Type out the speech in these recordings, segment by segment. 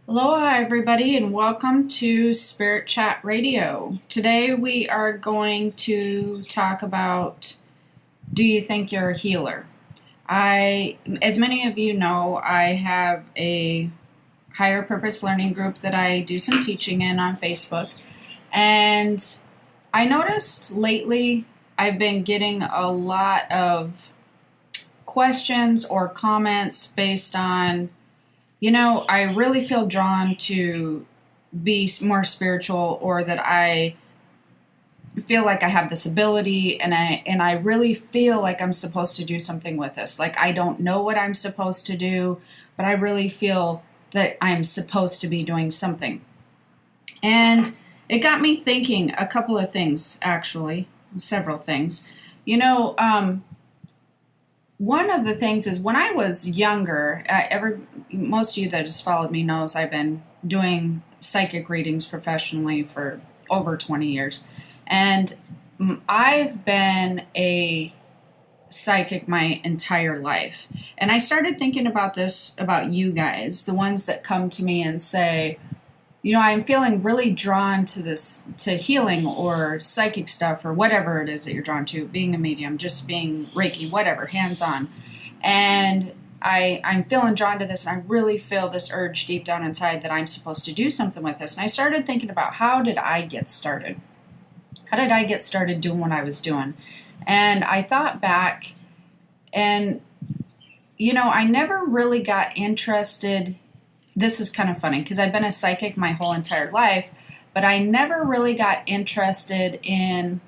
Aloha, everybody, and welcome to Spirit Chat Radio. Today we are going to talk about, do you think you're a healer? As many of you know, I have a higher purpose learning group that I do some teaching in on Facebook. And I noticed lately I've been getting a lot of questions or comments based on, I really feel drawn to be more spiritual, or that I feel like I have this ability, and I really feel like I'm supposed to do something with this. Like, I don't know what I'm supposed to do, but I really feel that I'm supposed to be doing something. And it got me thinking a couple of things, actually, several things. One of the things is, when I was younger, most of you that just followed me knows I've been doing psychic readings professionally for over 20 years. And I've been a psychic my entire life. And I started thinking about this, about you guys, the ones that come to me and say, I'm feeling really drawn to this, to healing or psychic stuff or whatever it is that you're drawn to, being a medium, just being Reiki, whatever, hands-on. And I'm feeling drawn to this, and I really feel this urge deep down inside that I'm supposed to do something with this. And I started thinking about, how did I get started? How did I get started doing what I was doing? And I thought back, and, I never really got interested. This is kind of funny because I've been a psychic my whole entire life, but I never really got interested in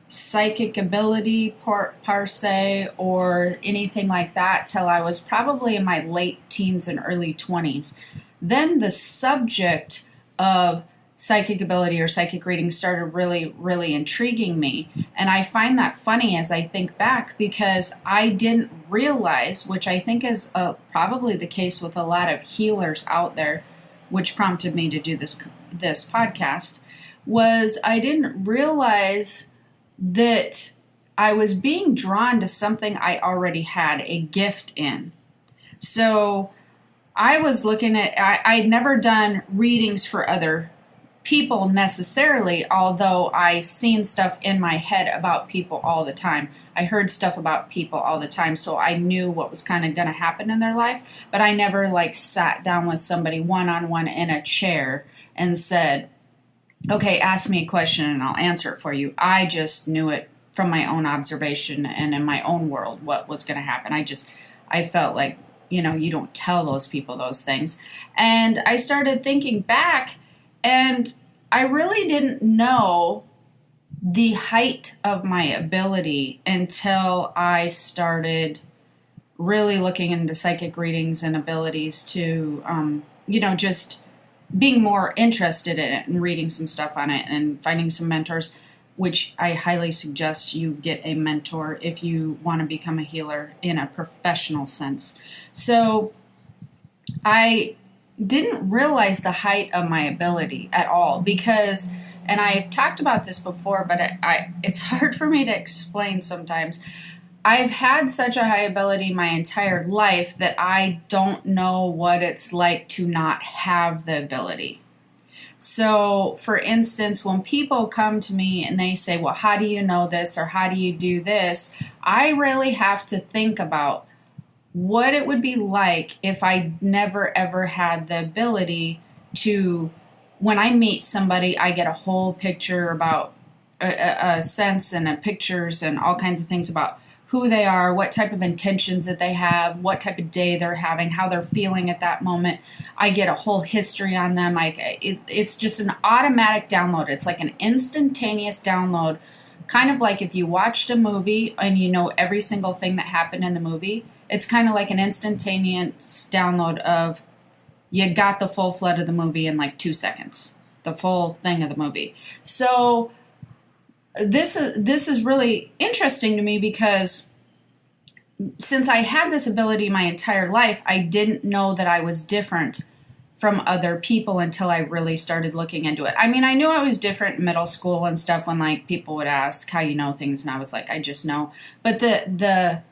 psychic ability per se or anything like that till I was probably in my late teens and early 20s. Then the subject of psychic ability or psychic reading started really, really intriguing me. And I find that funny as I think back, because I didn't realize, which I think is probably the case with a lot of healers out there, which prompted me to do this podcast, was I didn't realize that I was being drawn to something I already had a gift in. So I was looking at, I'd never done readings for other people necessarily, although I seen stuff in my head about people all the time. I heard stuff about people all the time, so I knew what was kind of going to happen in their life, but I never sat down with somebody one-on-one in a chair and said, okay, ask me a question and I'll answer it for you. I just knew it from my own observation and in my own world what was going to happen. I felt like, you don't tell those people those things. And I started thinking back, and I really didn't know the height of my ability until I started really looking into psychic readings and abilities to, just being more interested in it and reading some stuff on it and finding some mentors, which I highly suggest you get a mentor if you want to become a healer in a professional sense. So I didn't realize the height of my ability at all, because, and I've talked about this before, but it's hard for me to explain sometimes. I've had such a high ability my entire life that I don't know what it's like to not have the ability. So, for instance, when people come to me and they say, well, how do you know this, or how do you do this? I really have to think about what it would be like if I never ever had the ability to, when I meet somebody, I get a whole picture about a sense and pictures and all kinds of things about who they are, what type of intentions that they have, what type of day they're having, how they're feeling at that moment. I get a whole history on them. It's just an automatic download. It's like an instantaneous download, kind of like if you watched a movie and you know every single thing that happened in the movie. It's kind of like an instantaneous download of, you got the full flood of the movie in 2 seconds, the full thing of the movie. So this is really interesting to me, because since I had this ability my entire life, I didn't know that I was different from other people until I really started looking into it. I mean, I knew I was different in middle school and stuff when people would ask how you know things, and I was like, I just know. But the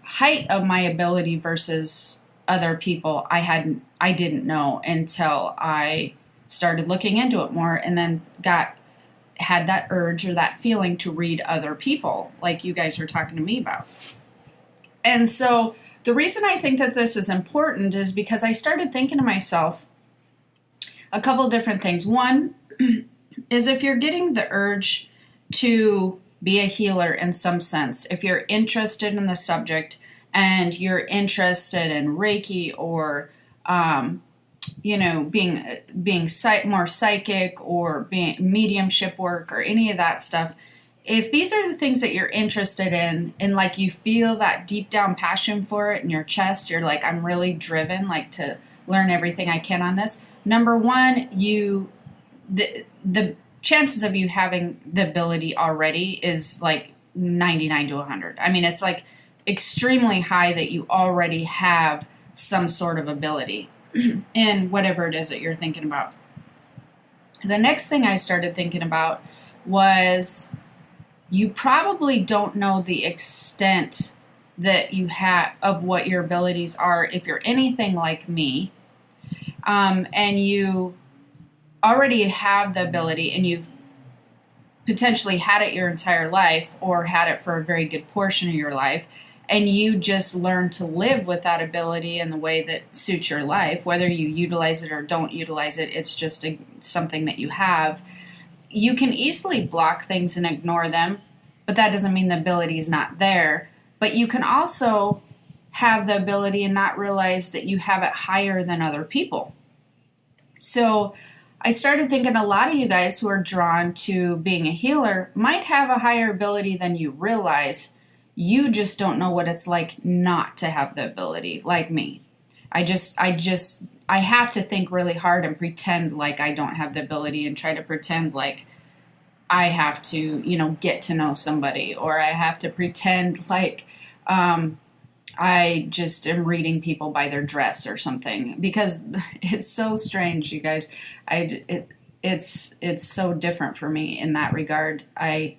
height of my ability versus other people I didn't know until I started looking into it more, and then had that urge or that feeling to read other people, like you guys were talking to me about. And so the reason I think that this is important is because I started thinking to myself a couple different things. One is, if you're getting the urge to be a healer in some sense, if you're interested in the subject and you're interested in Reiki or being more psychic or being mediumship work or any of that stuff, if these are the things that you're interested in and like you feel that deep down passion for it in your chest, you're like, I'm really driven, like, to learn everything I can on this. Number one, the chances of you having the ability already is like 99 to 100. I mean, it's like extremely high that you already have some sort of ability in whatever it is that you're thinking about. The next thing I started thinking about was, you probably don't know the extent that you have of what your abilities are if you're anything like me, and you already have the ability and you've potentially had it your entire life or had it for a very good portion of your life, and you just learn to live with that ability in the way that suits your life, whether you utilize it or don't utilize it, it's just something that you have. You can easily block things and ignore them, but that doesn't mean the ability is not there. But you can also have the ability and not realize that you have it higher than other people. So I started thinking a lot of you guys who are drawn to being a healer might have a higher ability than you realize. You just don't know what it's like not to have the ability, like me. I have to think really hard and pretend like I don't have the ability and try to pretend like I have to, get to know somebody, or I have to pretend like I just am reading people by their dress or something, because it's so strange, you guys. It's so different for me in that regard. I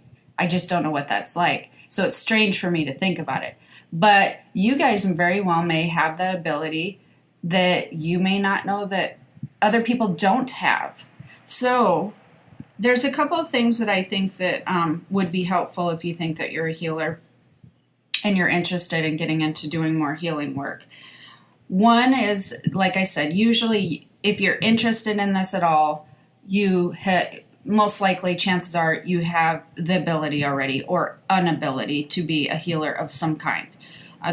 just don't know what that's like. So it's strange for me to think about it. But you guys very well may have that ability that you may not know that other people don't have. So there's a couple of things that I think that would be helpful if you think that you're a healer and you're interested in getting into doing more healing work. One is, like I said, usually if you're interested in this at all, most likely chances are you have the ability already or an ability to be a healer of some kind.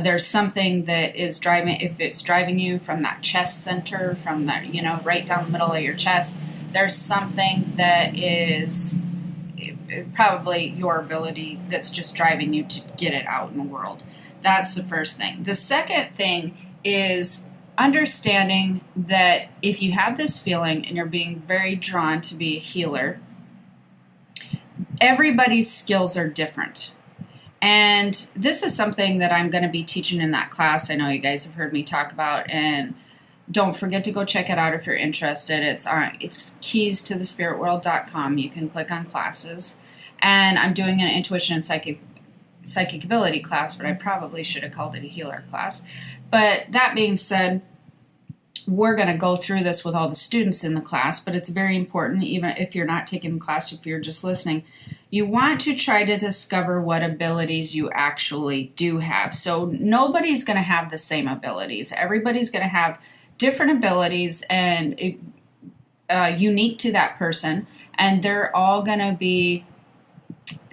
There's something that is if it's driving you from that chest center, from that, right down the middle of your chest, there's something that is probably your ability that's just driving you to get it out in the world. That's the first thing. The second thing is understanding that if you have this feeling and you're being very drawn to be a healer, everybody's skills are different. And this is something that I'm going to be teaching in that class. I know you guys have heard me talk about, and don't forget to go check it out if you're interested. It's keystothespiritworld.com. You can click on classes. And I'm doing an intuition and psychic ability class, but I probably should have called it a healer class. But that being said, we're going to go through this with all the students in the class, but it's very important, even if you're not taking the class, if you're just listening, you want to try to discover what abilities you actually do have. So nobody's going to have the same abilities. Everybody's going to have different abilities and unique to that person, and they're all going to be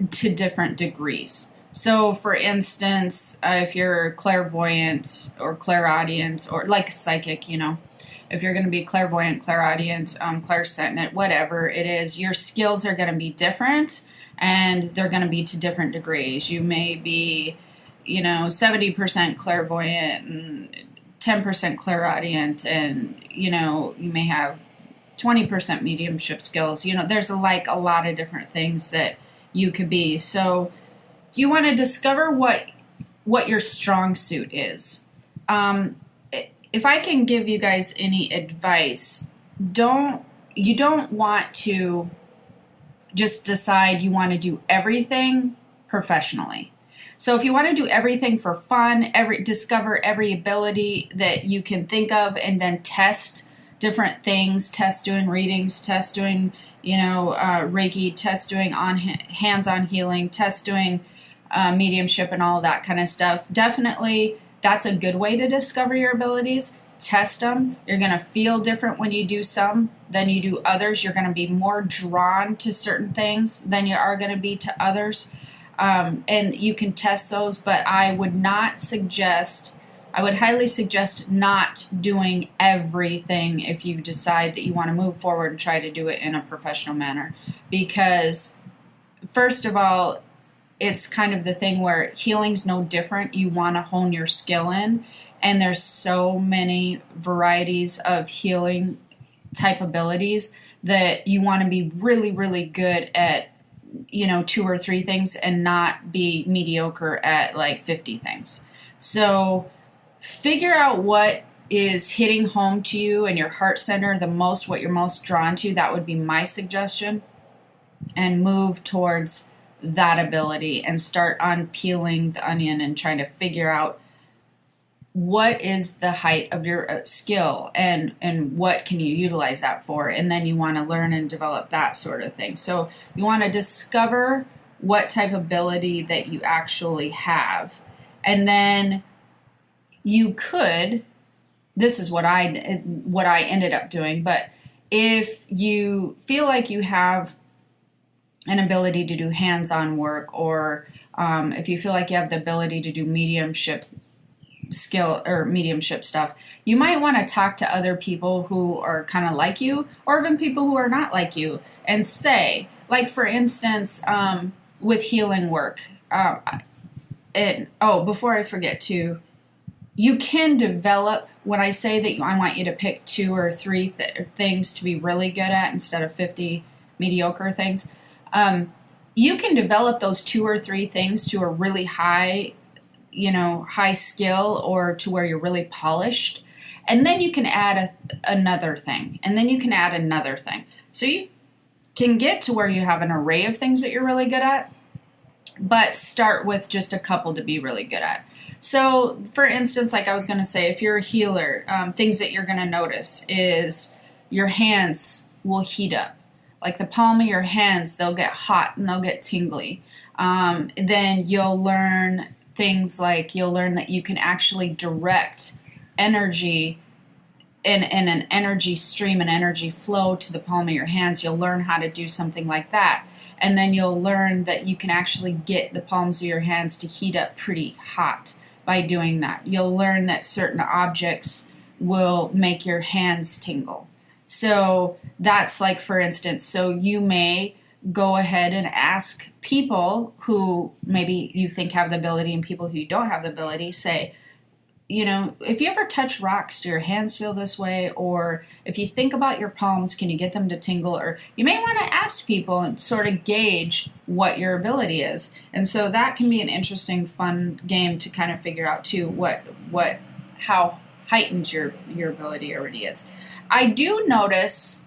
to different degrees. So, for instance, if you're clairvoyant or clairaudient or like psychic, if you're going to be clairvoyant, clairaudient, clairsentient, whatever it is, your skills are going to be different and they're going to be to different degrees. You may be, 70% clairvoyant and 10% clairaudient, and, you may have 20% mediumship skills. There's a lot of different things that you could be. So you want to discover what your strong suit is. If I can give you guys any advice, you don't want to just decide you want to do everything professionally. So if you want to do everything for fun, discover every ability that you can think of, and then test different things, test doing readings, test doing, Reiki, test doing hands-on healing, test doing mediumship and all of that kind of stuff. Definitely, that's a good way to discover your abilities. Test them. You're going to feel different when you do some than you do others. You're going to be more drawn to certain things than you are going to be to others. And you can test those, but I would highly suggest not doing everything if you decide that you want to move forward and try to do it in a professional manner. Because, first of all, it's kind of the thing where healing's no different. You want to hone your skill in, and there's so many varieties of healing type abilities that you want to be really, really good at, 2 or 3 things and not be mediocre at like 50 things. So figure out what is hitting home to you and your heart center the most, what you're most drawn to. That would be my suggestion. And move towards that ability and start unpeeling the onion and trying to figure out what is the height of your skill and what can you utilize that for. And then you want to learn and develop that sort of thing. So you want to discover what type of ability that you actually have. And then you could, this is what I ended up doing, but if you feel like you have an ability to do hands-on work, or if you feel like you have the ability to do mediumship skill or mediumship stuff, you might want to talk to other people who are kind of like you, or even people who are not like you, and say, like, for instance, with healing work, before I forget too, you can develop, when I say that I want you to pick 2 or 3 things to be really good at instead of 50 mediocre things, you can develop those 2 or 3 things to a really high skill, or to where you're really polished. And then you can add another thing. And then you can add another thing. So you can get to where you have an array of things that you're really good at, but start with just a couple to be really good at. So, for instance, like I was going to say, if you're a healer, things that you're going to notice is your hands will heat up. Like the palm of your hands, they'll get hot and they'll get tingly. Then you'll learn things like, that you can actually direct energy in an energy stream and energy flow to the palm of your hands. You'll learn how to do something like that. And then you'll learn that you can actually get the palms of your hands to heat up pretty hot by doing that. You'll learn that certain objects will make your hands tingle. So that's like, for instance, so you may go ahead and ask people who maybe you think have the ability and people who you don't have the ability, say, if you ever touch rocks, do your hands feel this way? Or if you think about your palms, can you get them to tingle? Or you may want to ask people and sort of gauge what your ability is. And so that can be an interesting, fun game to kind of figure out too, how heightened your ability already is. I do notice,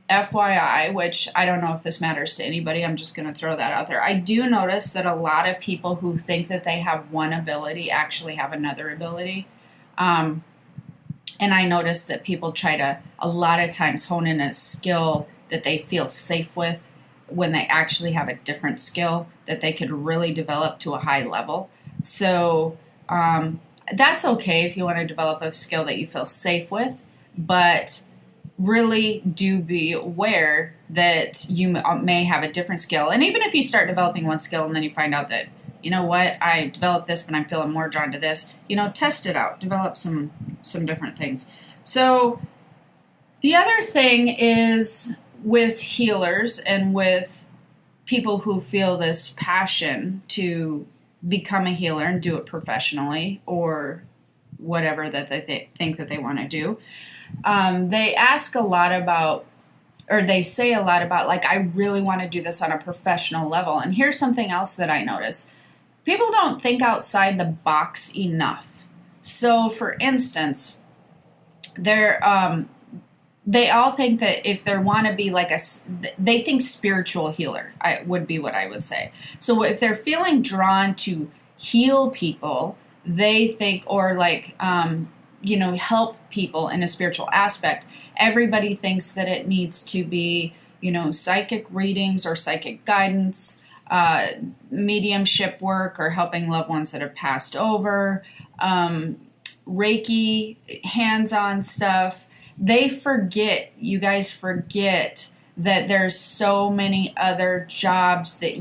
FYI, which I don't know if this matters to anybody, I'm just going to throw that out there. I do notice that a lot of people who think that they have one ability actually have another ability. And I notice that people try to, a lot of times, hone in a skill that they feel safe with when they actually have a different skill that they could really develop to a high level. So that's okay if you want to develop a skill that you feel safe with, but really do be aware that you may have a different skill. And even if you start developing one skill and then you find out that, I developed this, but I'm feeling more drawn to this, test it out, develop some different things. So the other thing is, with healers and with people who feel this passion to become a healer and do it professionally or whatever that they think that they want to do, they ask a lot about, or they say a lot about, like, I really want to do this on a professional level. And here's something else that I notice. People don't think outside the box enough. So, for instance, they all think that if they want to be like they think spiritual healer would be what I would say. So if they're feeling drawn to heal people, they think, or like, help people in a spiritual aspect, everybody thinks that it needs to be, psychic readings or psychic guidance, mediumship work, or helping loved ones that have passed over, Reiki, hands-on stuff. You guys forget that there's so many other jobs that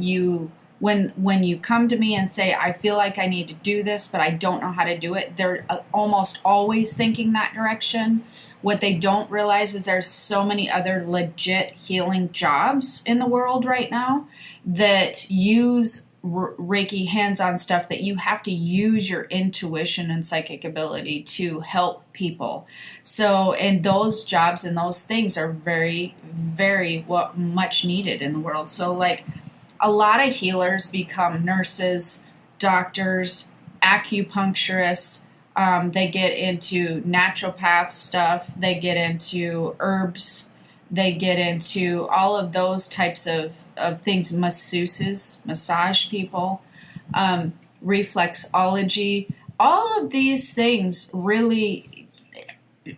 when you come to me and say, I feel like I need to do this, but I don't know how to do it, they're almost always thinking that direction. What they don't realize is there's so many other legit healing jobs in the world right now that use Reiki hands-on stuff, that you have to use your intuition and psychic ability to help people. So, and those jobs and those things are very, very much needed in the world. So like a lot of healers become nurses, doctors, acupuncturists. They get into naturopath stuff. They get into herbs. They get into all of those types of things, masseuses, massage people, reflexology. All of these things really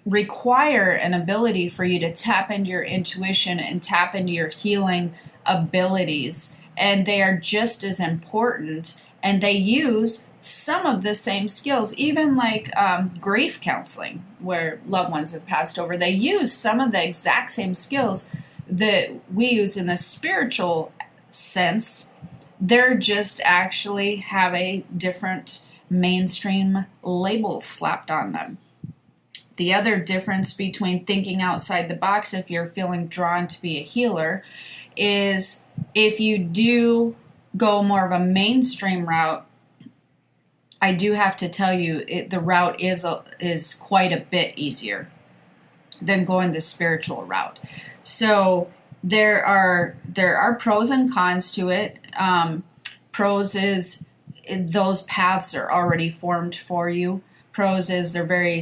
require an ability for you to tap into your intuition and tap into your healing abilities. And they are just as important, and they use some of the same skills, even like grief counseling, where loved ones have passed over. They use some of the exact same skills that we use in the spiritual sense. They're just actually have a different mainstream label slapped on them. The other difference between thinking outside the box, if you're feeling drawn to be a healer, is if you do go more of a mainstream route, I do have to tell you, the route is quite a bit easier than going the spiritual route. So there are pros and cons to it. Pros is those paths are already formed for you. Pros is they're very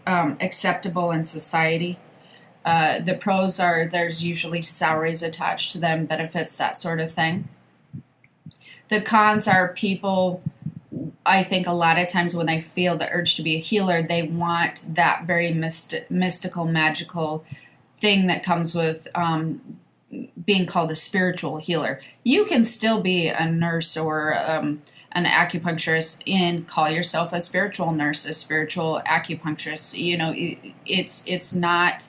acceptable in society. The pros are there's usually salaries attached to them, benefits, that sort of thing. The cons are people, I think a lot of times when they feel the urge to be a healer, they want that very mystical, magical thing that comes with being called a spiritual healer. You can still be a nurse or an acupuncturist and call yourself a spiritual nurse, a spiritual acupuncturist. It's not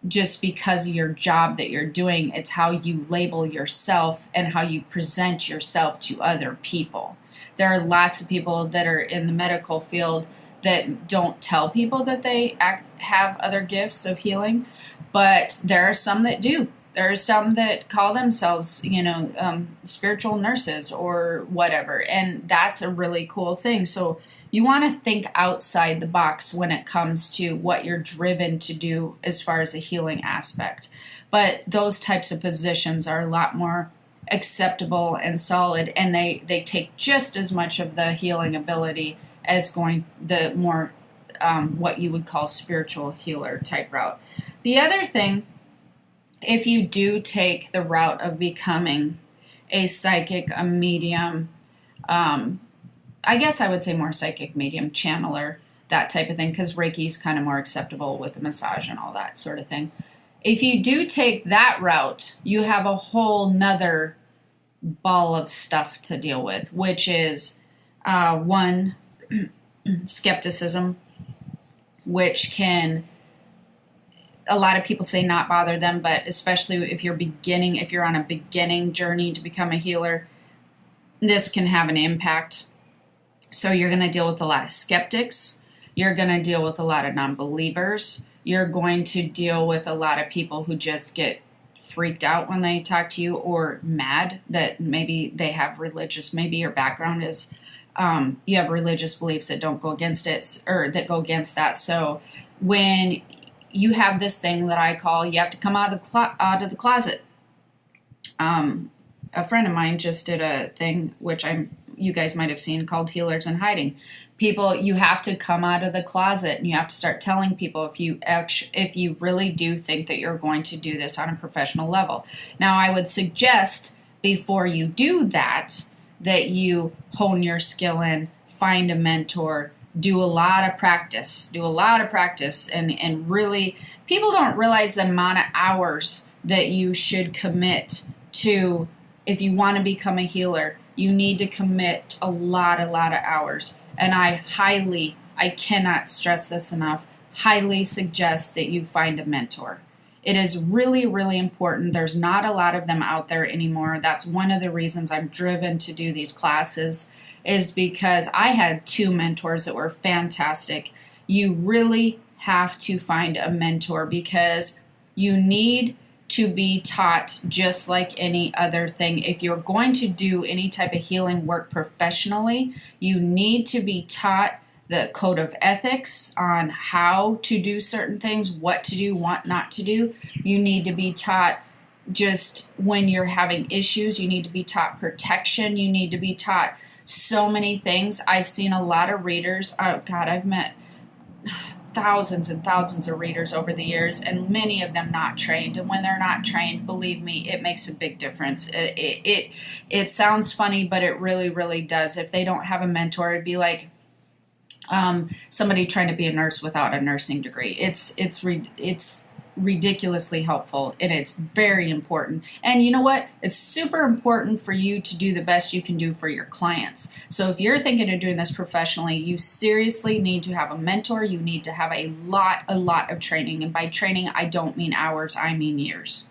just because of your job that you're doing. It's how you label yourself and how you present yourself to other people. There are lots of people that are in the medical field that don't tell people that they have other gifts of healing, but there are some that do. There are some that call themselves, spiritual nurses or whatever, and that's a really cool thing. So you want to think outside the box when it comes to what you're driven to do as far as a healing aspect. But those types of positions are a lot more acceptable and solid, and they take just as much of the healing ability as going the more what you would call spiritual healer type route. The other thing, if you do take the route of becoming a psychic, a medium, I guess I would say more psychic, medium, channeler, that type of thing, because Reiki is kind of more acceptable with the massage and all that sort of thing. If you do take that route, you have a whole nother ball of stuff to deal with, which is one, skepticism, which can, a lot of people say not bother them, but especially if you're on a beginning journey to become a healer, this can have an impact. So you're going to deal with a lot of skeptics. You're going to deal with a lot of non-believers. You're going to deal with a lot of people who just get freaked out when they talk to you, or mad that maybe they have maybe your background is, you have religious beliefs that don't go against it, or that go against that. So when you have this thing that I call, you have to come out of the closet. A friend of mine just did a thing, which you guys might have seen, called Healers in Hiding. People, you have to come out of the closet, and you have to start telling people if you really do think that you're going to do this on a professional level. Now, I would suggest before you do that that you hone your skill in, find a mentor, do a lot of practice, and really, people don't realize the amount of hours that you should commit to. If you want to become a healer, you need to commit a lot of hours. And I cannot stress this enough, highly suggest that you find a mentor. It is really, really important. There's not a lot of them out there anymore. That's one of the reasons I'm driven to do these classes, is because I had 2 mentors that were fantastic. You really have to find a mentor, because you need to be taught just like any other thing. If you're going to do any type of healing work professionally, you need to be taught the code of ethics on how to do certain things, what to do, what not to do. You need to be taught just when you're having issues. You need to be taught protection. You need to be taught so many things. I've seen a lot of readers. Oh God, I've met thousands and thousands of readers over the years, and many of them not trained. And when they're not trained, believe me, it makes a big difference. It sounds funny, but it really, really does. If they don't have a mentor, it'd be like somebody trying to be a nurse without a nursing degree. It's ridiculously helpful, and it's very important. And you know what? It's super important for you to do the best you can do for your clients. So if you're thinking of doing this professionally, you seriously need to have a mentor. You need to have a lot of training. And by training, I don't mean hours, I mean years.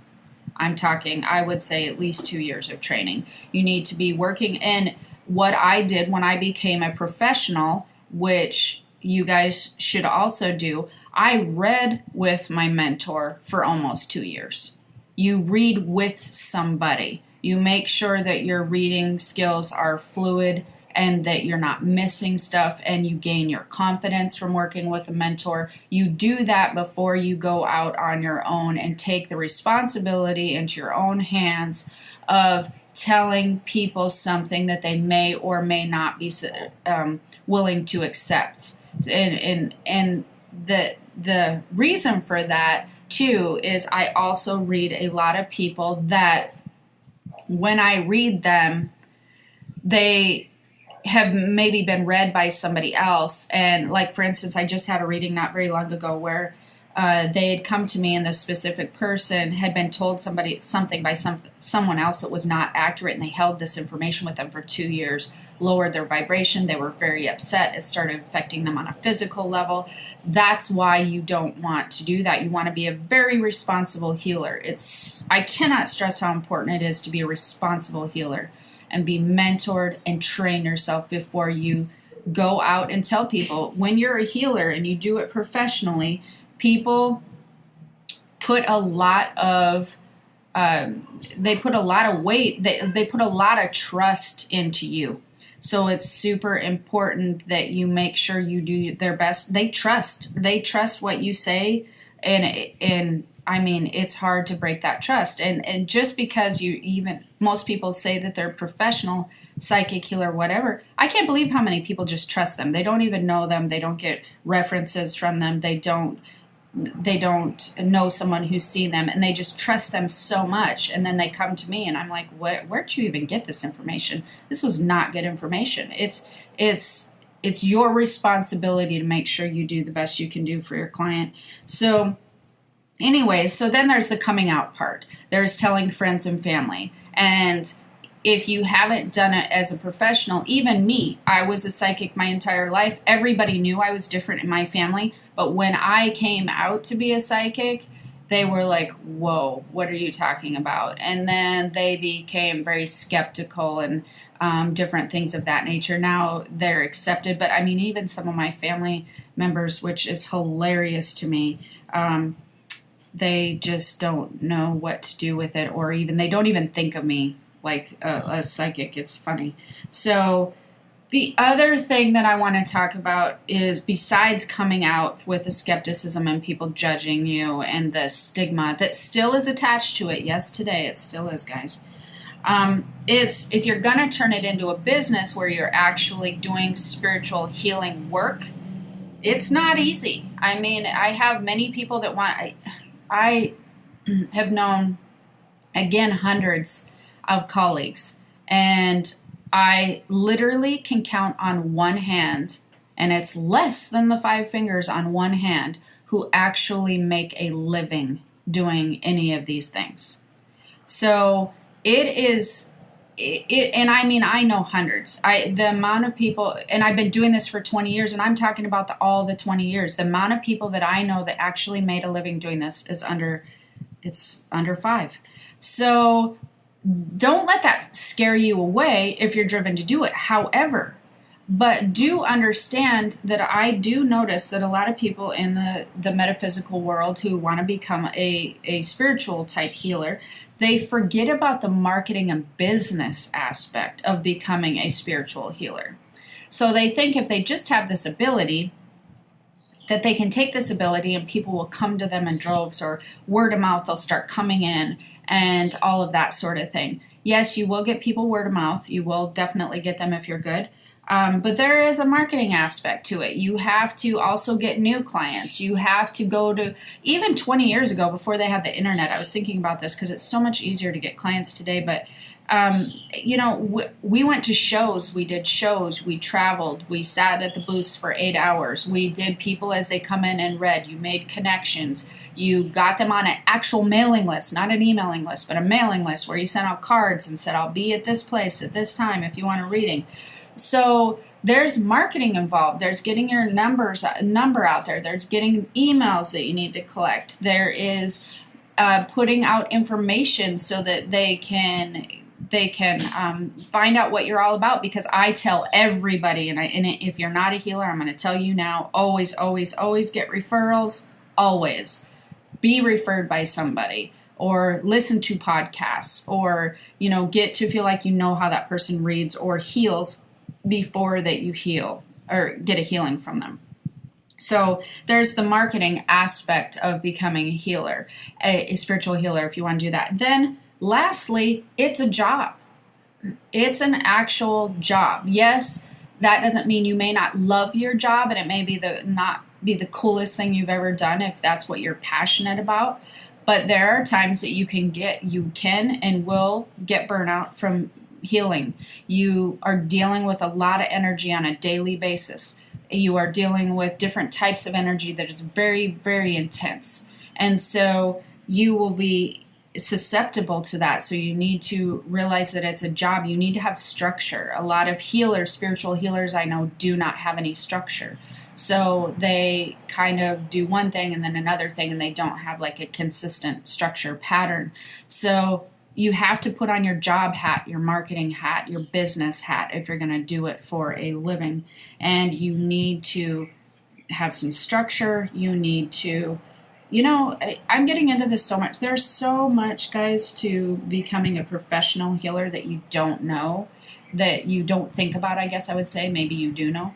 I'm talking, I would say, at least 2 years of training. You need to be working. And what I did when I became a professional, which you guys should also do, I read with my mentor for almost 2 years. You read with somebody. You make sure that your reading skills are fluid and that you're not missing stuff, and you gain your confidence from working with a mentor. You do that before you go out on your own and take the responsibility into your own hands of telling people something that they may or may not be willing to accept. And the reason for that too is I also read a lot of people that when I read them, they have maybe been read by somebody else. And like, for instance, I just had a reading not very long ago where they had come to me, and this specific person had been told something by someone else that was not accurate, and they held this information with them for 2 years, lowered their vibration. They were very upset. It started affecting them on a physical level. That's why you don't want to do that. You want to be a very responsible healer. I cannot stress how important it is to be a responsible healer and be mentored and train yourself before you go out and tell people. When you're a healer and you do it professionally, people put a lot of they put a lot of weight, they put a lot of trust into you. So it's super important that you make sure you do their best. They trust what you say, and I mean, it's hard to break that trust. And just because most people say that they're professional psychic healer, whatever, I can't believe how many people just trust them. They don't even know them. They don't get references from them. They don't know someone who's seen them, and they just trust them so much. And then they come to me, and I'm like, where'd you even get this information? This was not good information. It's your responsibility to make sure you do the best you can do for your client. So anyways, so then there's the coming out part. There's telling friends and family. And if you haven't done it as a professional, even me, I was a psychic my entire life. Everybody knew I was different in my family. But when I came out to be a psychic, they were like, whoa, what are you talking about? And then they became very skeptical and different things of that nature. Now they're accepted. But I mean, even some of my family members, which is hilarious to me, they just don't know what to do with it, or even they don't even think of me like a psychic. It's funny. So the other thing that I want to talk about is, besides coming out with the skepticism and people judging you and the stigma that still is attached to it. Yes, today it still is, guys. It's, if you're going to turn it into a business where you're actually doing spiritual healing work, it's not easy. I mean, I have many people that I have known, again, hundreds of colleagues, and I literally can count on one hand, and it's less than the 5 fingers on one hand, who actually make a living doing any of these things. So it is, and I mean, I know hundreds. The amount of people, and I've been doing this for 20 years, and I'm talking about all the 20 years. The amount of people that I know that actually made a living doing this is under 5. So don't let that scare you away if you're driven to do it. However, but do understand that I do notice that a lot of people in the metaphysical world who want to become a spiritual type healer, they forget about the marketing and business aspect of becoming a spiritual healer. So they think if they just have this ability, that they can take this ability and people will come to them in droves, or word of mouth, they'll start coming in and all of that sort of thing. Yes, you will get people word of mouth. You will definitely get them if you're good. But there is a marketing aspect to it. You have to also get new clients. You have to go to, even 20 years ago, before they had the internet, I was thinking about this because it's so much easier to get clients today. But, we went to shows, we did shows, we traveled, we sat at the booths for 8 hours. We did people as they come in and read. You made connections. You got them on an actual mailing list, not an emailing list, but a mailing list where you sent out cards and said, I'll be at this place at this time if you want a reading. So there's marketing involved. There's getting your number out there. There's getting emails that you need to collect. There is putting out information so that they can find out what you're all about. Because I tell everybody, and if you're not a healer, I'm going to tell you now, always, always, always get referrals. Always be referred by somebody, or listen to podcasts, or get to feel like you know how that person reads or heals before that you heal or get a healing from them. So there's the marketing aspect of becoming a healer, a spiritual healer, if you want to do that. Then lastly, it's a job. It's an actual job. Yes, that doesn't mean you may not love your job, and it may be not be the coolest thing you've ever done if that's what you're passionate about. But there are times that you can and will get burnout from healing. You are dealing with a lot of energy on a daily basis. You are dealing with different types of energy that is very, very intense. And so you will be susceptible to that. So you need to realize that it's a job. You need to have structure. A lot of healers, spiritual healers I know, do not have any structure. So they kind of do one thing and then another thing, and they don't have like a consistent structure pattern. So you have to put on your job hat, your marketing hat, your business hat if you're going to do it for a living. And you need to have some structure. You need to, I'm getting into this so much. There's so much, guys, to becoming a professional healer that you don't know, that you don't think about, I guess I would say. Maybe you do know.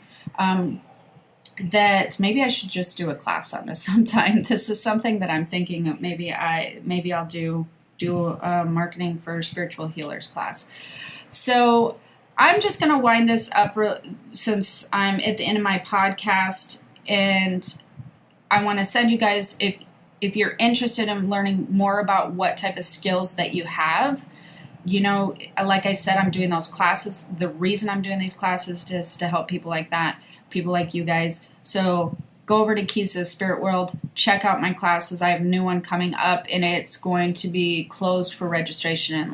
That maybe I should just do a class on this sometime. This is something that I'm thinking of. Maybe I'll do a marketing for spiritual healers class. So I'm just going to wind this up since I'm at the end of my podcast, and I want to send you guys, if you're interested in learning more about what type of skills that you have, like I said, I'm doing those classes. The reason I'm doing these classes is to help people like that, people like you guys. So go over to Keys to the Spirit World, check out my classes. I have a new one coming up, and it's going to be closed for registration in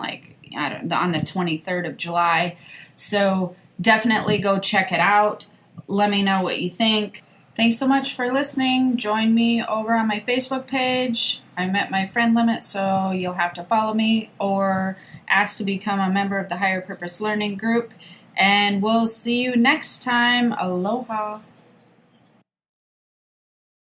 on the 23rd of July. So definitely go check it out. Let me know what you think. Thanks so much for listening. Join me over on my Facebook page. I'm at my friend limit, so you'll have to follow me or ask to become a member of the Higher Purpose Learning Group. And we'll see you next time. Aloha.